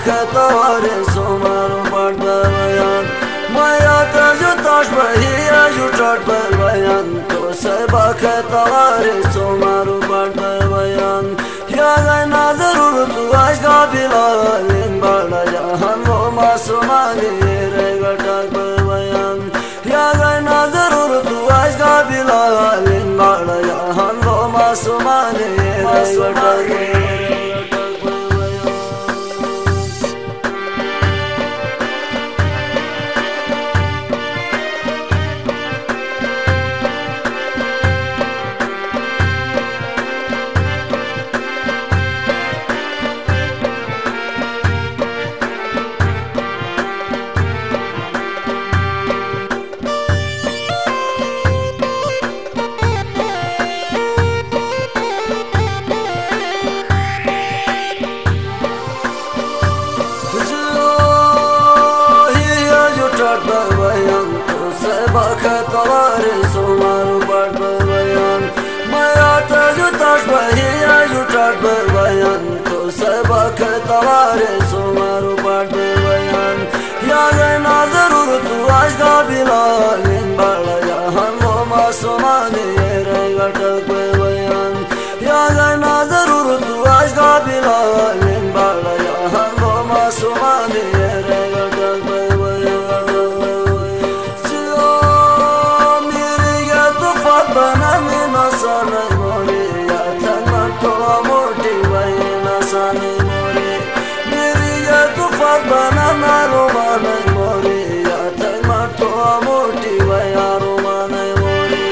bakatare somaru bayan maya taju tash bahiya jutat bayan to sai bakatare somaru bayan ya gana zarur tu ashga bilalin bada jahan wo masumani re gatak bayan ya gana zarur tu ashga bilalin bada jahan wo masumani re gatak bakatare somaru bayan maya taju tash bahiya jutat bayan to sai bakatare somaru bayan ya gana zarur tu ashga bilalin bada jahan wo masumani re gatak bayan ya gana zarur tu ashga bilalin bada jahan wo masumani re gatak banana romana mori ya tama to moti vaya romana mori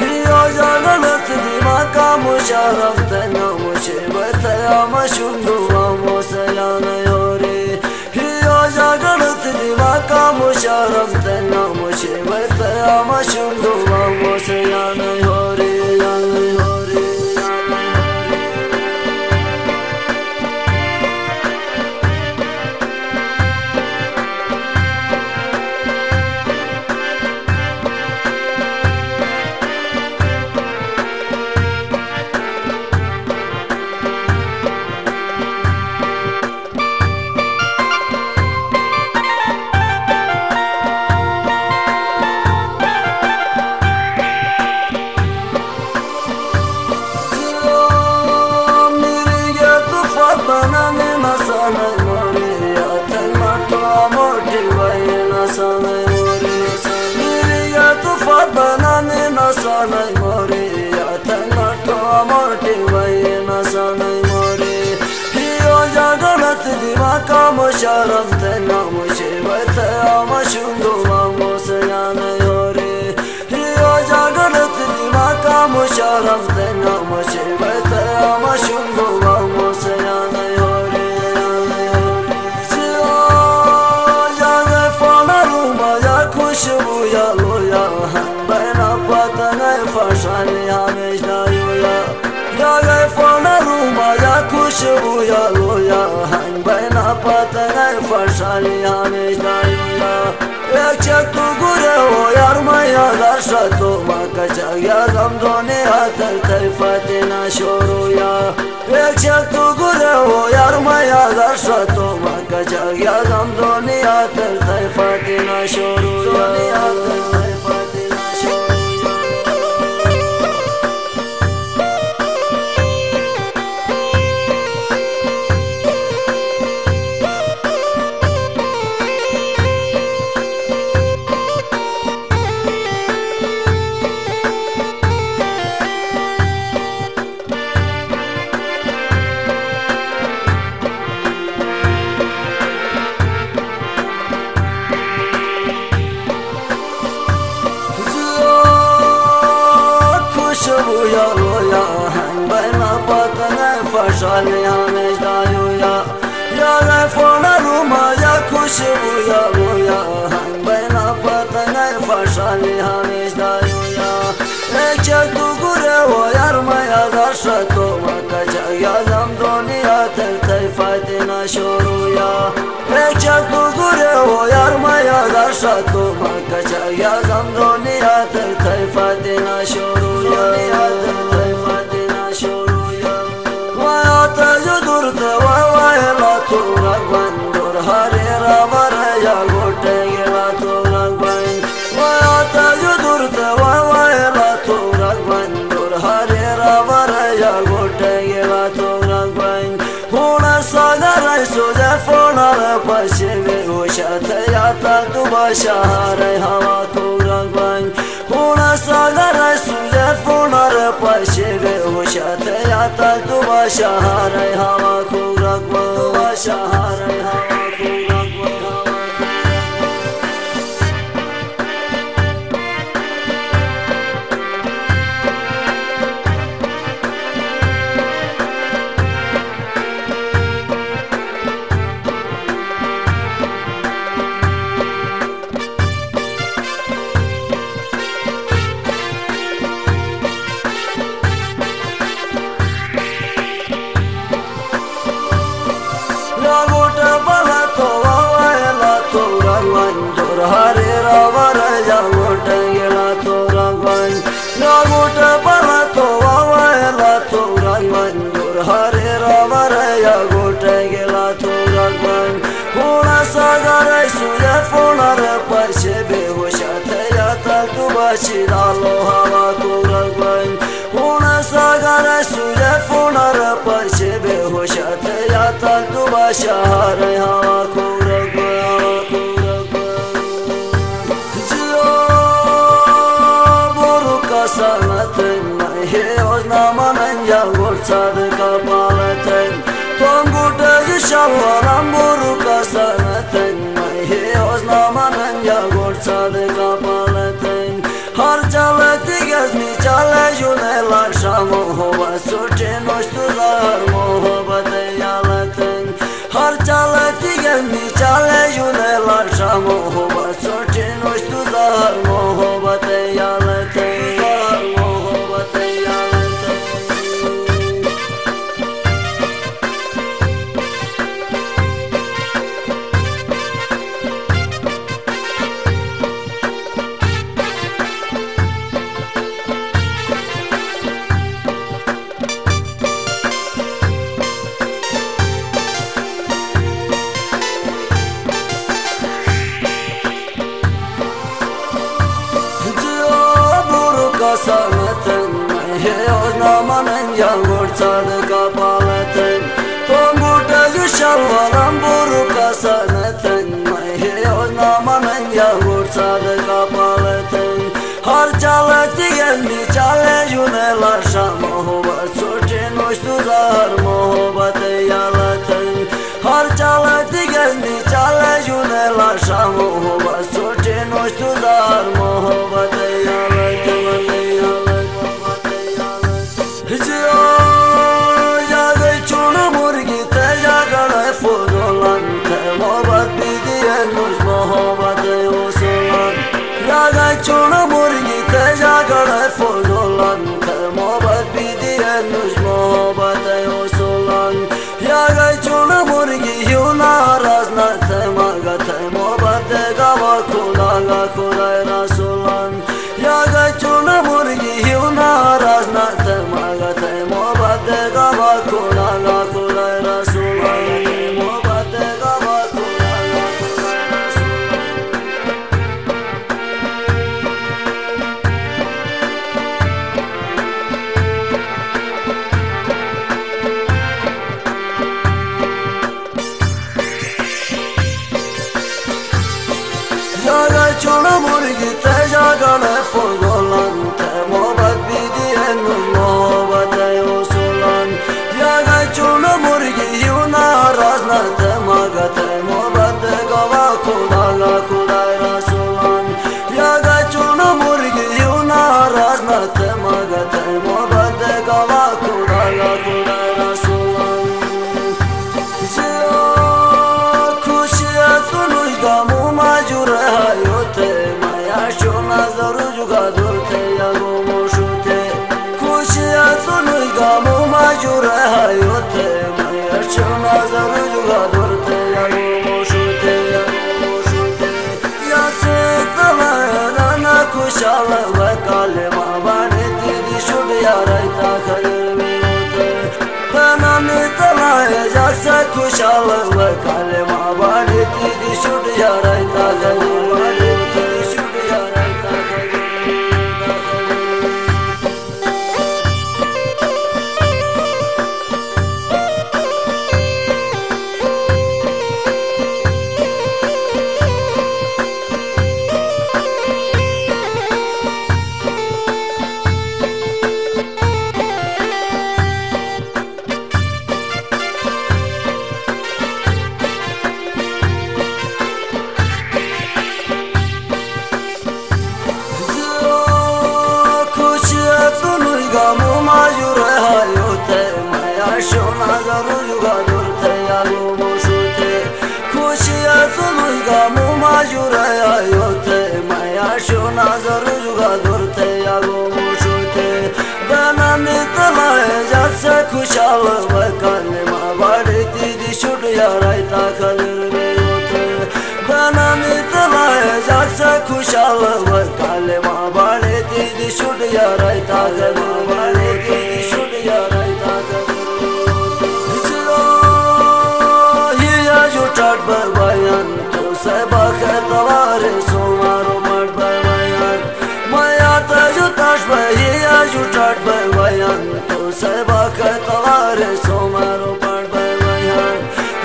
hiyo jaganat dima ka musharaf tana mushe bataya mashundu amosayana yori hiyo jaganat dima ka musharaf tana mushe bataya mashundu amosayana yori musharaf tana mushe bataya mashundu amosayana yori hiyo jaganat dima ka musharaf tana mushe bataya mashundu amosayana yori siya jaga fana ruma ya khushbu ya loya bana patana fashani hameshna yoya jaga fana ruma ya khushbu ya loya bana patana fashani hameshna yoya ekchak tu gure ho yar maya darsha to makacha ya gamdone atar taifatina shoruya ekchak tu gure ho yar maya darsha to makacha ya gamdone atar taifatina shoruya fashani hameshna yoya ya fona ruma ya khushbu ya loya bana patana fashani hameshna yoya ekchak tu gure ho yar maya darsha to makacha ya zamdoni atar taifatina shoruya ekchak tu gure ho yar maya darsha to makacha ya zamdoni atar taifatina shoruya Durte wa la tura cuando bashare hava kuragwan hona sagara suje funare pasheve hoshate yatal tu bashare hava kuragwan bashare hava Hare Rama Raja Gotangela Torangwan Naguta Palato Wawela Torangwan Hare Rama Raja Gotangela Torangwan Huna Sagara Suya Funare Pashebe Hoshate Yata Tubashira Lohava Torangwan Huna Sagara Suya Funare Pashebe Hoshate Yata Tubashara Hava Torangwan Sanatın mahe oznamanın yağmur sadıka palatın Tonguda yışavalan buruka sanatın mahe oznamanın yağmur sadıka palatın Harcalıktı gezmi çale junelar şamuhova suçin uçtuzar muhabbatı yalatın Harcalıktı gezmi çale junelar şamuhova suçin uçtuzar muhabbatı yalatın Sanatın mahe oznamanın yağmur sadıka palatın Tonguda yuşavalan buruka sanatın mahe oznamanın yağmur sadıka palatın Harcalıktı gezmi çale junelar şamuhova suçin uçtuzar muhabbatı yalatın Harcalıktı gezmi çale junelar şamuhova suçin uçtuzar muhabbatı yalatın Chona murgi teja gare fozolan mohabbat bidiye nush mohabbat yosolan yaga chona murgi yuna razna temaga mohabbat gava kulaga kulay rasulan yaga chona murgi yuna razna temaga mohabbat gava kulaga kulay rasulan mohabbat gava Chona murgi teja gane fozolan mohabbat bidiye nush mohabbat yosolan yaga chona murgi yuna razna temaga mohabbat gava kulaga kulay rasulan yaga chona murgi yuna razna temaga mohabbat gava kulaga kulay rasulan Kushiyatun gamu majurayo Nazaru jugadurte yago moshute Kushiyatun gamu majura hayote Mayasho nazaru jugadurte yago moshute Yasetala nana kushala vakale mabane tidi shudya raita khalmi hote Tanani tala yaksa kushala vakale mabane tidi shudya raita khalmi hote रे आयो थे माया show नजर जुगा दुरते यागो मुशुते गाना मितला जब से खुशाल वकन मा बढ़ती दी शुट याराइता खलर में होते गाना मितला जब से खुशाल वकन मा बढ़ती दी शुट याराइता खलर में होते शुट याराइता खलर जुटाट बयान तो सब तवारे सोमारो मट बयान माया जुटाट भैया जुटाट बयान तो सब तवारे सोमारो मट बयान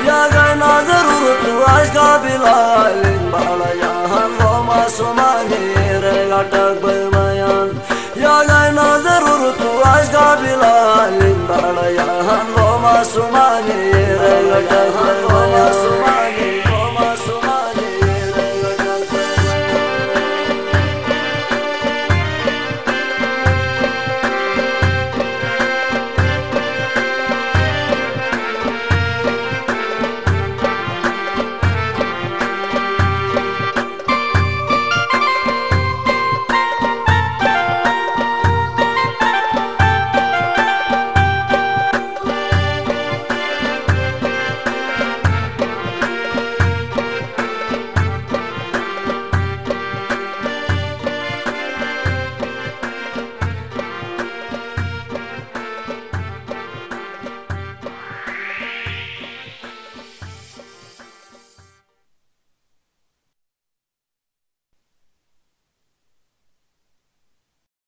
या गना जरूरत आज का बिलाल बाला यहाँ रोमा सोमाने रे लटक